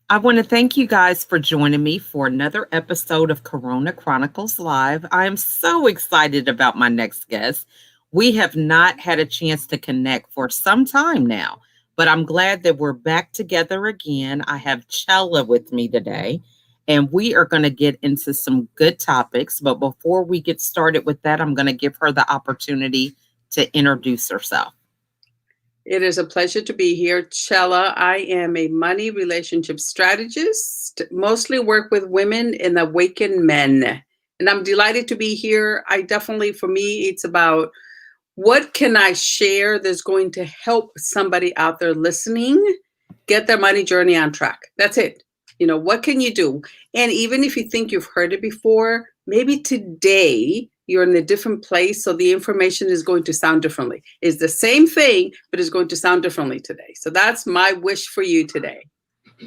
I want to thank you guys for joining me for another episode of Corona Chronicles Live. I am so excited about my next guest. We have not had a chance to connect for some time now, but I'm glad that we're back together again. I have Chella with me today, and we are going to get into some good topics. But before we get started with that, I'm going to give her the opportunity to introduce herself. It is a pleasure to be here, Chella. I am a money relationship strategist, mostly work with women and awaken men. And I'm delighted to be here. For me, it's about what can I share that's going to help somebody out there listening get their money journey on track. That's it. What can you do? And even if you think you've heard it before, maybe today you're in a different place, so the information is going to sound differently. It's the same thing, but it's going to sound differently today. So that's my wish for you today.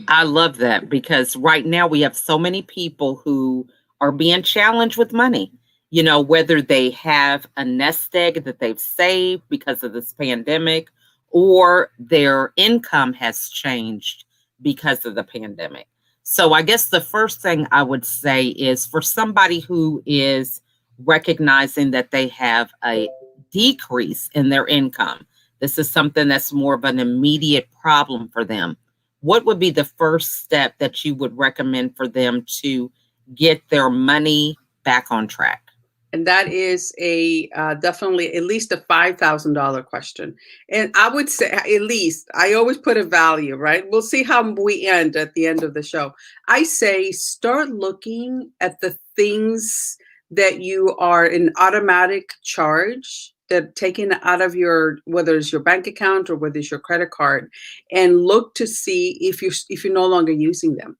I love that because right now we have so many people who are being challenged with money. Whether they have a nest egg that they've saved because of this pandemic or their income has changed because of the pandemic. So I guess the first thing I would say is for somebody who is recognizing that they have a decrease in their income, this is something that's more of an immediate problem for them. What would be the first step that you would recommend for them to get their money back on track? And that is a definitely at least a $5,000 question. And I would say at least, I always put a value, right? We'll see how we end at the end of the show. I say start looking at the things that you are in automatic charge, that taken out of whether it's your bank account or whether it's your credit card, and look to see if you're no longer using them.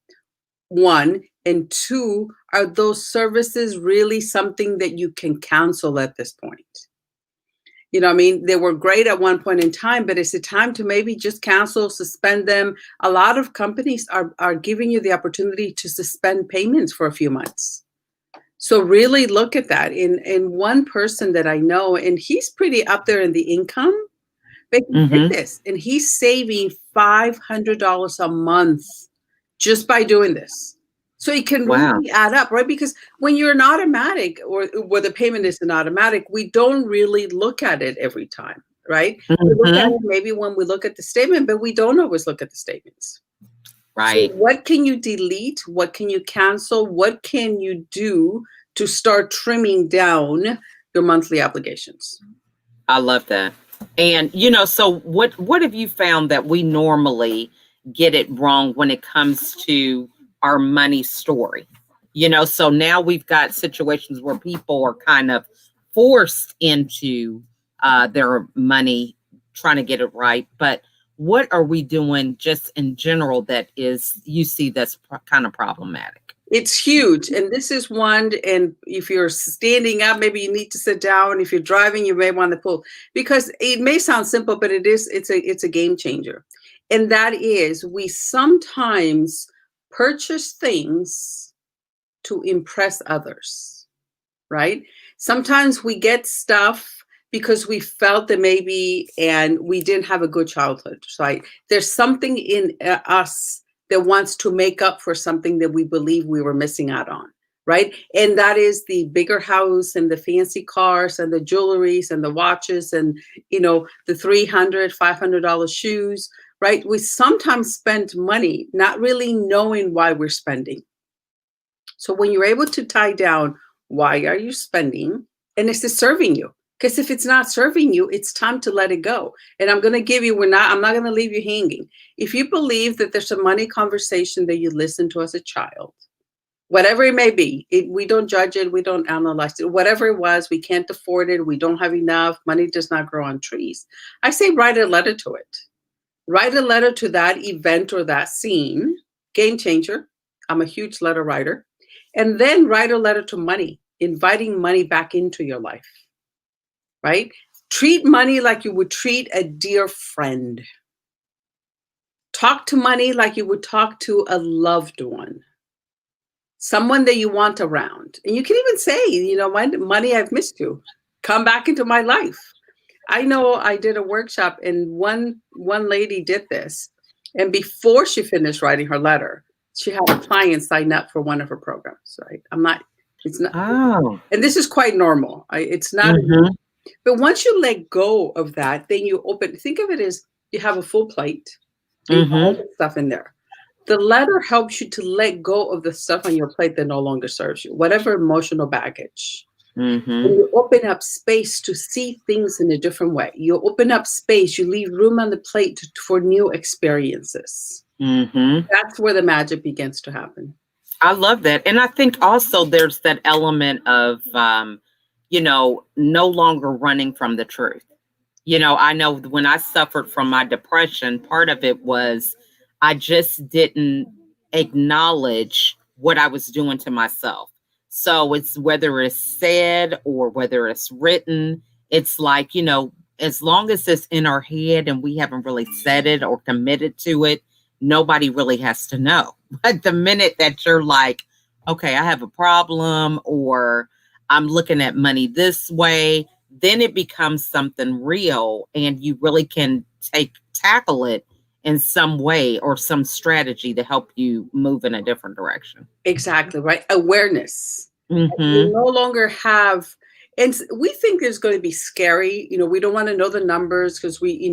One, and two, are those services really something that you can cancel at this point? They were great at one point in time, but it's a time to maybe just cancel, suspend them. A lot of companies are giving you the opportunity to suspend payments for a few months. So really look at that. In one person that I know, and he's pretty up there in the income, but he did this, and he's saving $500 a month just by doing this. So it can really add up, right? Because when you're an automatic or where the payment is an automatic, we don't really look at it every time, right? We look at it maybe when we look at the statement, but we don't always look at the statements. Right. So what can you delete? What can you cancel? What can you do to start trimming down your monthly obligations? I love that. And, so what have you found that we normally get it wrong when it comes to our money story? So now we've got situations where people are kind of forced into their money, trying to get it right. But what are we doing just in general that is, you see, that's kind of problematic? It's huge. And this is one, and if you're standing up, maybe you need to sit down. If you're driving, you may want to pull, because it may sound simple, but it's a game changer. And that is, we sometimes purchase things to impress others, right? Sometimes we get stuff because we felt that maybe, and we didn't have a good childhood, right? There's something in us that wants to make up for something that we believe we were missing out on, right? And that is the bigger house and the fancy cars and the jewelries and the watches and, the $300, $500 shoes, right? We sometimes spend money not really knowing why we're spending. So when you're able to tie down, why are you spending? And is it serving you? Because if it's not serving you, it's time to let it go. And I'm going to give you, I'm not going to leave you hanging. If you believe that there's a money conversation that you listened to as a child, whatever it may be, we don't judge it, we don't analyze it, whatever it was, we can't afford it, we don't have enough, money does not grow on trees. I say write a letter to it. Write a letter to that event or that scene. Game changer. I'm a huge letter writer. And then write a letter to money, inviting money back into your life. Right? Treat money like you would treat a dear friend. Talk to money like you would talk to a loved one. Someone that you want around. And you can even say, money, I've missed you. Come back into my life. I know I did a workshop and one lady did this. And before she finished writing her letter, she had a client sign up for one of her programs, right? It's not, Oh. and this is quite normal. It's not, Mhm. but once you let go of that, then you think of it as you have a full plate and you have all Mhm. the stuff in there. The letter helps you to let go of the stuff on your plate that no longer serves you, whatever emotional baggage. And Mhm. you open up space to see things in a different way. You open up space, you leave room on the plate for new experiences. Mhm. That's where the magic begins to happen. I love that. And I think also there's that element of, no longer running from the truth. I know when I suffered from my depression, part of it was I just didn't acknowledge what I was doing to myself. So it's whether it's said or whether it's written, it's like, as long as it's in our head and we haven't really said it or committed to it, nobody really has to know. But the minute that you're like, okay, I have a problem, or I'm looking at money this way, then it becomes something real and you really can tackle it in some way or some strategy to help you move in a different direction. Exactly, right? Awareness. We Mhm. no longer have, and we think it's going to be scary. We don't want to know the numbers because we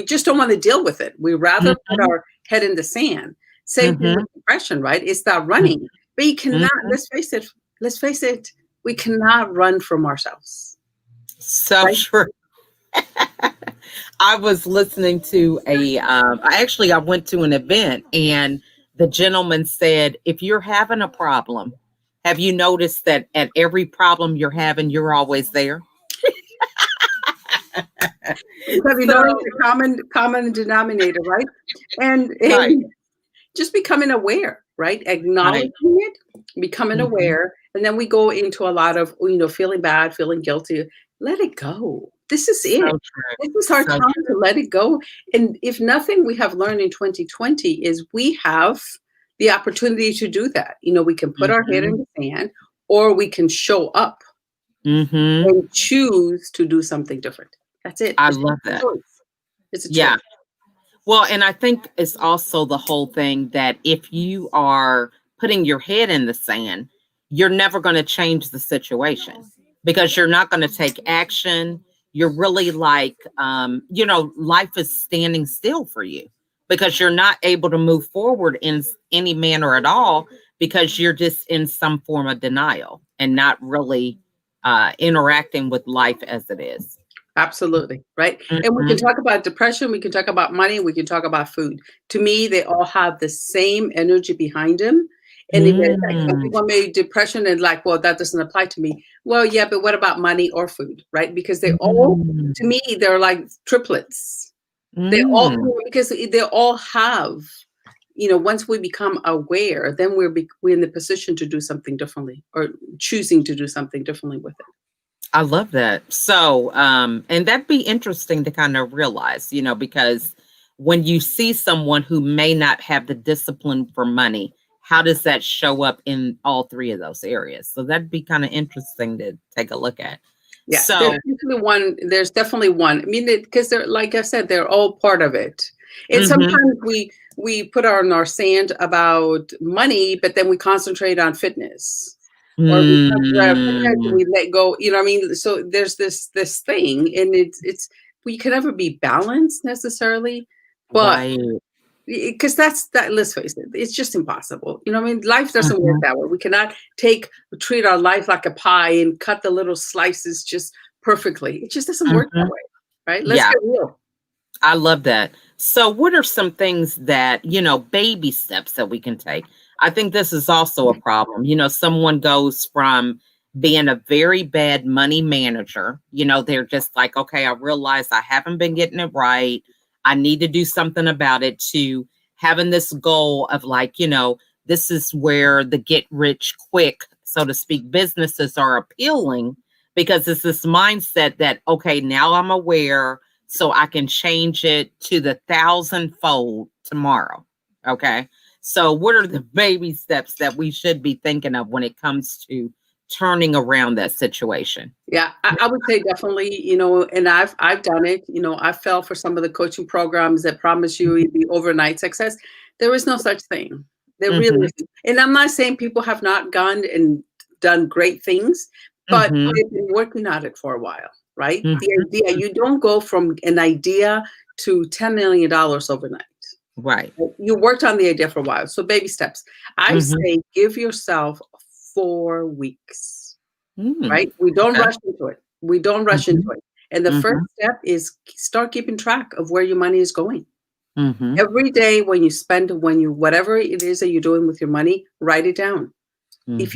just don't want to deal with it. We rather put Mhm. our head in the sand. Same thing Mhm. with depression, right? It's that Mhm. running. But you cannot, Mhm. let's face it, we cannot run from ourselves, So right? true. I was listening to I went to an event and the gentleman said, if you're having a problem, have you noticed that at every problem you're having, you're always there? Have you So, noticed the common denominator, right? And right, just becoming aware, right? right. Acknowledging it, becoming Mhm. aware, and then we go into a lot of, feeling bad, feeling guilty. Let it go. This is So it. true. This is our So time to let it go. And if nothing we have learned in 2020 is we have the opportunity to do that. We can put true. our head in the sand or we can show up Mhm. and choose to do something different. That's it. I It's love a that. choice. It's a choice. Yeah. Well, and I think it's also the whole thing that if you are putting your head in the sand, you're never going to change the situation because you're not going to take action. You're really like, life is standing still for you because you're not able to move forward in any manner at all because you're just in some form of denial and not really interacting with life as it is. Absolutely, right? And we can Mhm. talk about depression, we can talk about money, we can talk about food. To me, they all have the same energy behind them. And if like some Mm. people may depression and like, well, that doesn't apply to me. Well, yeah, but what about money or food, right? Because they all, Mm. to me, they're like triplets. They all Mm. because they all have, once we become aware, then we're in the position to do something differently or choosing to do something differently with it. I love that. So, and that'd be interesting to kind of realize, because when you see someone who may not have the discipline for money, how does that show up in all three of those areas? So that'd be kind of interesting to take a look at. Yeah, So, there's definitely one. I mean, because they're like I said, they're all part of it. And mhm. sometimes we put on our sand about money, but then we concentrate on fitness. Or we concentrate on fitness and Mm, we let go, what I mean? So there's this thing, and it's we can never be balanced necessarily, but right. because that, let's face it, it's just impossible. What I mean? Life doesn't work Mhm, that way. We cannot treat our life like a pie and cut the little slices just perfectly. It just doesn't work that mhm. way, right? Let's Yeah. get real. I love that. So, what are some things that, baby steps that we can take? I think this is also a problem. Someone goes from being a very bad money manager, they're just like, okay, I realize I haven't been getting it right. I need to do something about it, to having this goal of like, this is where the get rich quick, so to speak, businesses are appealing because it's this mindset that, okay, now I'm aware so I can change it to the thousandfold tomorrow. Okay. So, what are the baby steps that we should be thinking of when it comes to turning around that situation? Yeah, I would say definitely, and I've done it. I fell for some of the coaching programs that promise you the overnight success. There is no such thing. There really Mhm. isn't. And I'm not saying people have not gone and done great things, but Mhm. they've been working at it for a while, right? Mhm. The idea, you don't go from an idea to $10 million overnight. Right. You worked on the idea for a while. So baby steps. I Mhm. say give yourself 4 weeks, Mm. right? We don't Okay. rush into it. We don't rush into Mhm. it. And the first Mhm. step is start keeping track of where your money is going. Mhm. Every day when you spend, whatever it is that you're doing with your money, write it down. Mhm. If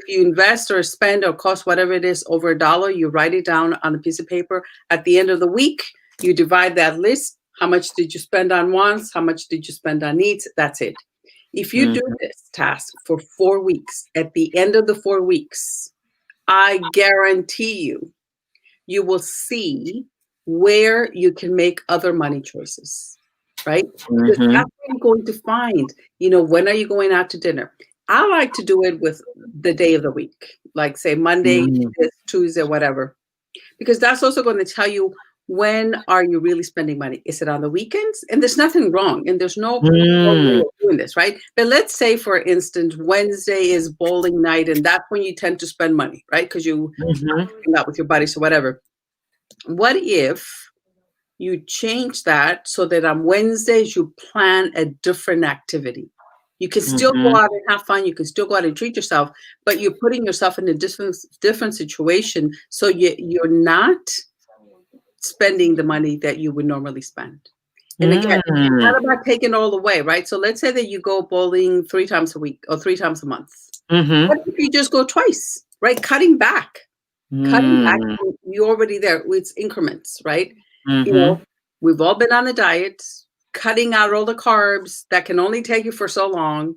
you invest or spend or cost whatever it is over $1, you write it down on a piece of paper. At the end of the week, you divide that list. How much did you spend on wants? How much did you spend on needs? That's it. If you do Mhm. this task for 4 weeks, at the end of the 4 weeks, I guarantee you will see where you can make other money choices, right? Because Mhm. that's where you're going to find, when are you going out to dinner? I like to do it with the day of the week, like say Monday, Mm. Tuesday, whatever, because that's also going to tell you when are you really spending money. Is it on the weekends? And there's nothing wrong, and there's no wrong way Mm. of doing this, right? But let's say, for instance, Wednesday is bowling night, and that's when you tend to spend money, right? Because you Mhm. hang out with your buddies or whatever. What if you change that so that on Wednesdays you plan a different activity? You can still go Mhm. out and have fun. You can still go out and treat yourself, but you're putting yourself in a different situation. So you're not spending the money that you would normally spend. And again, it's Mm. not about taking all away, right? So let's say that you go bowling 3 times a week or 3 times a month. Mhm. What if you just go twice, right? Cutting back, Mm. you're already there. It's increments, right? You Mhm. know, we've all been on the diet, cutting out all the carbs that can only take you for so long,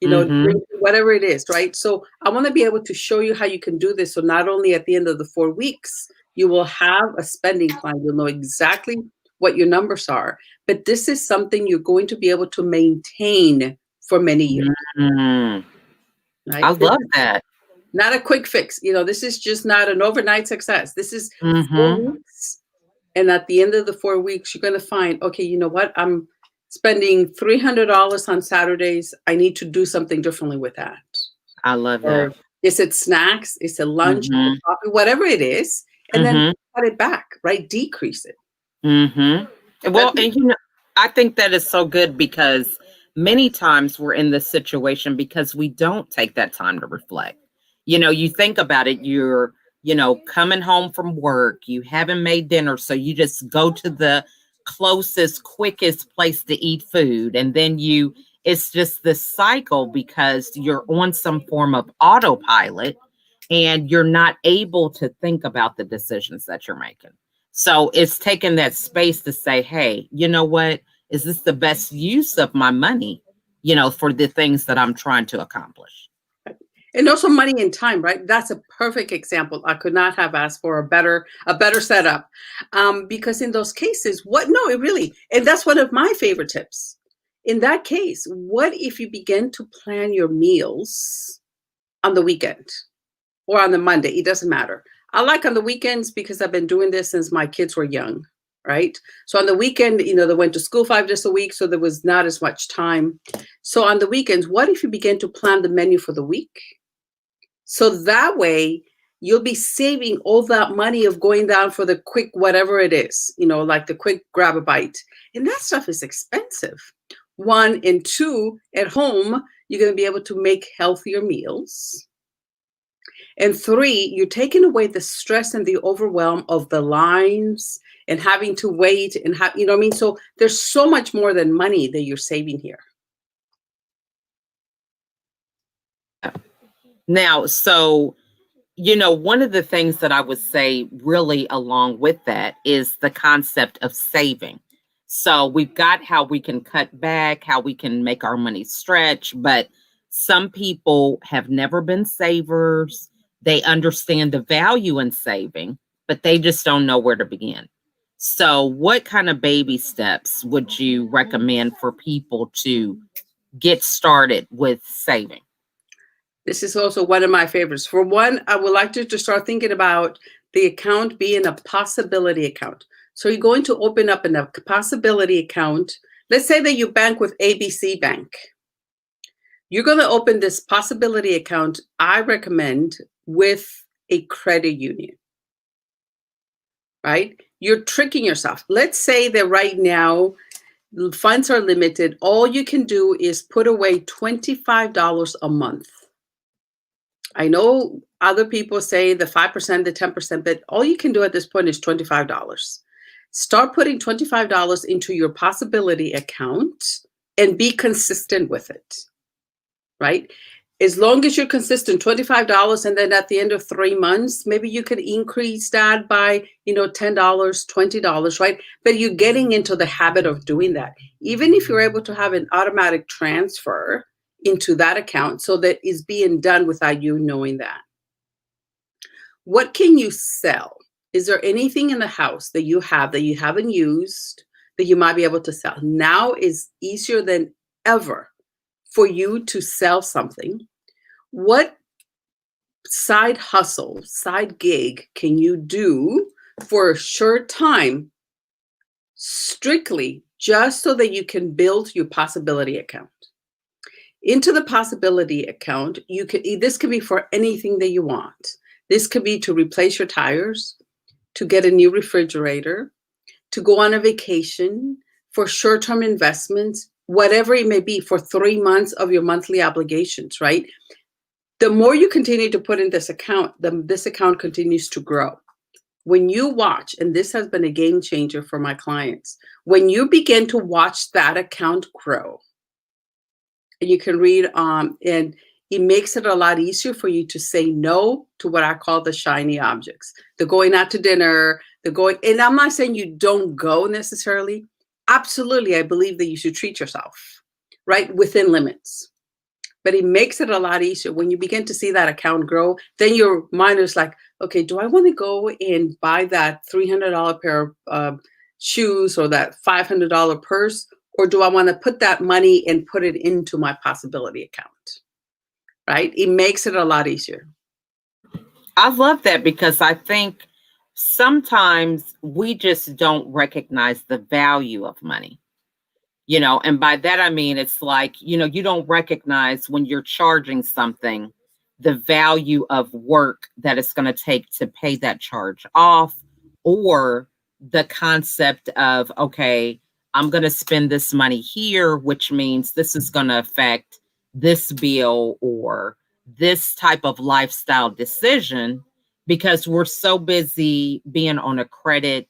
Mhm. whatever it is, right? So I want to be able to show you how you can do this. So not only at the end of the 4 weeks, you will have a spending plan. You'll know exactly what your numbers are. But this is something you're going to be able to maintain for many years, Mm. I right? This love is that. not a quick fix. This is just not an overnight success. This is 4 Mhm. weeks. And at the end of the 4 weeks, you're going to find, okay, you know what? I'm spending $300 on Saturdays. I need to do something differently with that. I love that. Or is it snacks? Is it lunch? Is it Mhm. coffee? Whatever it is. And then Mhm. cut it back, right? Decrease it. Mhm. That's Well, and I think that is so good because many times we're in this situation because we don't take that time to reflect. You think about it, you're, coming home from work, you haven't made dinner, so you just go to the closest, quickest place to eat food. And then it's just this cycle because you're on some form of autopilot and you're not able to think about the decisions that you're making. So it's taking that space to say, hey, you know what? Is this the best use of my money, for the things that I'm trying to accomplish? And also money and time, right? That's a perfect example. I could not have asked for a better setup, because in those cases, it really, and that's one of my favorite tips. In that case, what if you begin to plan your meals on the weekend or on the Monday? It doesn't matter. I like on the weekends because I've been doing this since my kids were young, right? So on the weekend, they went to school 5 days a week, so there was not as much time. So on the weekends, what if you begin to plan the menu for the week? So that way, you'll be saving all that money of going down for the quick whatever it is, like the quick grab a bite. And that stuff is expensive. One, and two, at home, you're going to be able to make healthier meals. And three, you're taking away the stress and the overwhelm of the lines and having to wait and you know what I mean? So there's so much more than money that you're saving here. Now, so, one of the things that I would say really along with that is the concept of saving. So we've got how we can cut back, how we can make our money stretch, but some people have never been savers. They understand the value in saving, but they just don't know where to begin. So, what kind of baby steps would you recommend for people to get started with saving? This is also one of my favorites. For one, I would like to start thinking about the account being a possibility account. So you're going to open up a possibility account. Let's say that you bank with ABC Bank. You're going to open this possibility account, I recommend, with a credit union, right? You're tricking yourself. Let's say that right now funds are limited. All you can do is put away $25 a month. I know other people say the 5%, the 10%, but all you can do at this point is $25. Start putting $25 into your possibility account and be consistent with it, right? As long as you're consistent, $25, and then at the end of 3 months, maybe you could increase that by, $10, $20, right? But you're getting into the habit of doing that. Even if you're able to have an automatic transfer into that account so that it's being done without you knowing that. What can you sell? Is there anything in the house that you have that you haven't used that you might be able to sell? Now is easier than ever for you to sell something. What side hustle, side gig can you do for a short time, strictly just so that you can build your possibility account? Into the possibility account, this could be for anything that you want. This could be to replace your tires, to get a new refrigerator, to go on a vacation, for short-term investments, whatever it may be, for 3 months of your monthly obligations, right? The more you continue to put in this account, this account continues to grow. When you watch, and this has been a game changer for my clients, when you begin to watch that account grow, and you can read and it makes it a lot easier for you to say no to what I call the shiny objects. The going out to dinner, and I'm not saying you don't go necessarily. Absolutely, I believe that you should treat yourself, right, within limits. But it makes it a lot easier when you begin to see that account grow. Then your mind is like, okay, do I want to go and buy that $300 pair of shoes or that $500 purse? Or do I want to put that money and put it into my possibility account, right? It makes it a lot easier. I love that because I think sometimes we just don't recognize the value of money. And by that I mean it's like, you don't recognize when you're charging something the value of work that it's going to take to pay that charge off, or the concept of, okay, I'm going to spend this money here, which means this is going to affect this bill or this type of lifestyle decision, because we're so busy being on a credit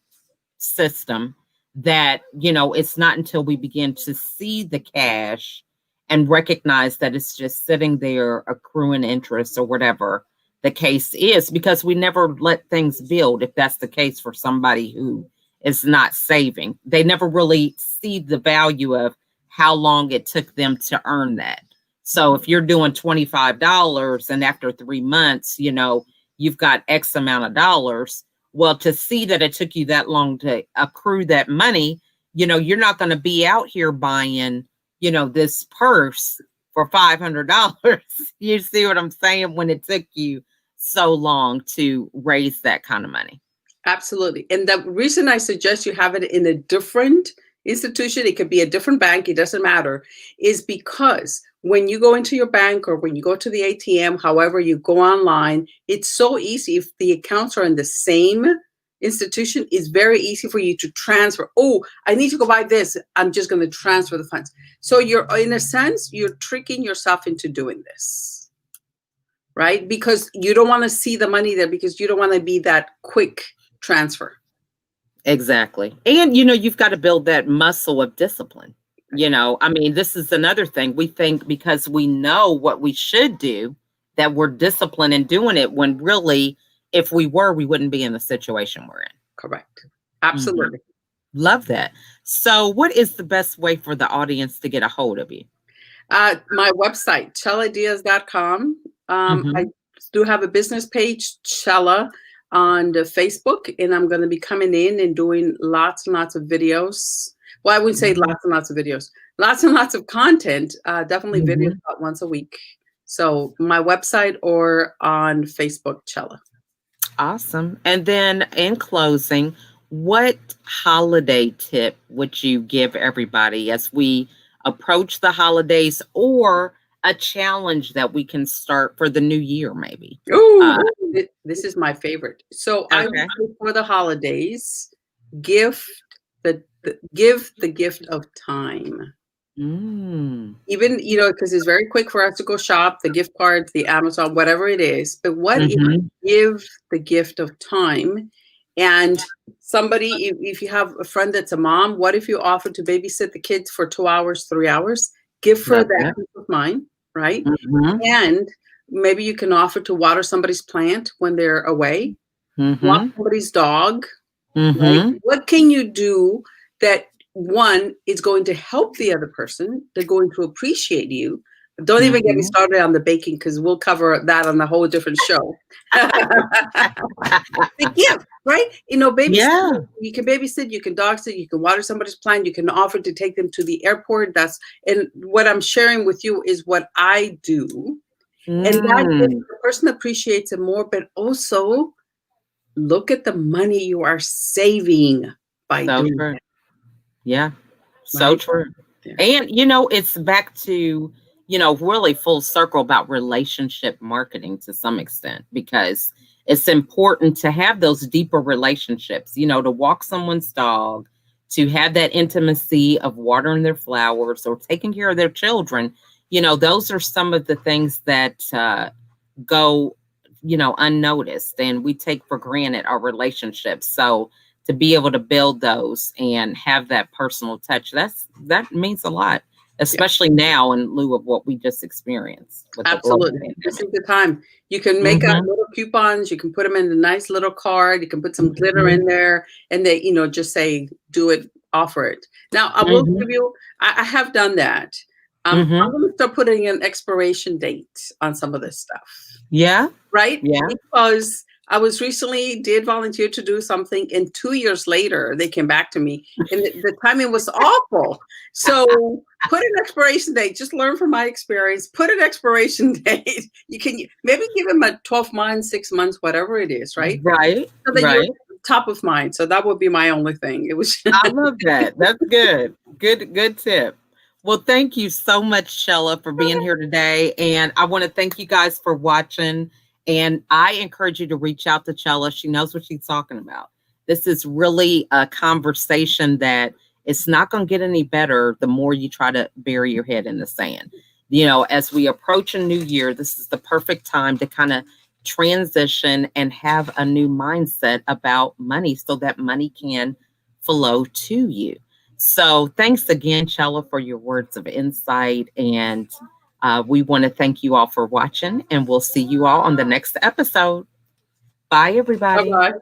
system that, it's not until we begin to see the cash and recognize that it's just sitting there accruing interest or whatever the case is, because we never let things build. If that's the case for somebody who is not saving, they never really see the value of how long it took them to earn that. So if you're doing $25 and after 3 months, you've got X amount of dollars. Well, to see that it took you that long to accrue that money, you're not going to be out here buying, this purse for $500. You see what I'm saying? When it took you so long to raise that kind of money. Absolutely. And the reason I suggest you have it in a different institution, it could be a different bank, it doesn't matter, is because when you go into your bank or when you go to the ATM, however you go online, it's so easy. If the accounts are in the same institution, it's very easy for you to transfer. Oh, I need to go buy this. I'm just going to transfer the funds. So in a sense, you're tricking yourself into doing this, right? Because you don't want to see the money there, because you don't want to be that quick transfer. Exactly. And, you've got to build that muscle of discipline. This is another thing. We think because we know what we should do, that we're disciplined in doing it, when really, if we were, we wouldn't be in the situation we're in. Correct. Absolutely. Mm-hmm. Love that. So what is the best way for the audience to get a hold of you? My website, chelladiaz.com. I do have a business page, Chella, on the Facebook, and I'm going to be coming in and doing lots and lots of videos. Well, I wouldn't say lots and lots of videos, lots and lots of content, definitely videos about once a week. So my website or on Facebook, Chella. Awesome. And then in closing, what holiday tip would you give everybody as we approach the holidays, or a challenge that we can start for the new year, maybe. Oh, this is my favorite. So I would Okay. say for the holidays, gift give the gift of time. Mm. Even, because it's very quick for us to go shop, the gift cards, the Amazon, whatever it is. But what if Mhm. you give the gift of time? And somebody, if you have a friend that's a mom, what if you offer to babysit the kids for 2 hours, 3 hours? Give her Love that that. peace of mind, right? Mhm. And maybe you can offer to water somebody's plant when they're away, walk Mhm. somebody's dog, right? Mhm. What can you do that one is going to help the other person? They're going to appreciate you. Don't even get me Mhm. started on the baking because we'll cover that on a whole different show. The gift, right? Babysit. Yeah. You can babysit, you can dog sit, you can water somebody's plant, you can offer to take them to the airport. And what I'm sharing with you is what I do. And that Mm. the person appreciates it more, but also look at the money you are saving by So doing true. that, Yeah. So right? true. Yeah. And it's back to, really full circle about relationship marketing to some extent, because it's important to have those deeper relationships, to walk someone's dog, to have that intimacy of watering their flowers or taking care of their children. Those are some of the things that go, unnoticed, and we take for granted our relationships. So to be able to build those and have that personal touch, that means a lot, Yeah, especially now in lieu of what we just experienced with the global absolutely. This pandemic. is the time. You can make out Mm-hmm. little coupons. You can put them in a nice little card. You can put some glitter Mm-hmm. in there, and they, just say, "Do it, offer it." Now, I will Mm-hmm. give you. I have done that. I'm Mm-hmm. going to start putting an expiration date on some of this stuff. Yeah. Right? Yeah. Because I was recently did volunteer to do something, and 2 years later they came back to me, and the timing was awful. So put an expiration date. Just learn from my experience. Put an expiration date. You can maybe give them a 12 months, 6 months, whatever it is, right? Right. So that you're Right. top of mind. So that would be my only thing. It was I love that. That's good. Good tip. Well, thank you so much, Shella, for being here today. And I want to thank you guys for watching. And I encourage you to reach out to Shella. She knows what she's talking about. This is really a conversation that it's not going to get any better the more you try to bury your head in the sand. As we approach a new year, this is the perfect time to kind of transition and have a new mindset about money so that money can flow to you. So thanks again, Chella, for your words of insight. And we want to thank you all for watching, and we'll see you all on the next episode. Bye, bye everybody. bye.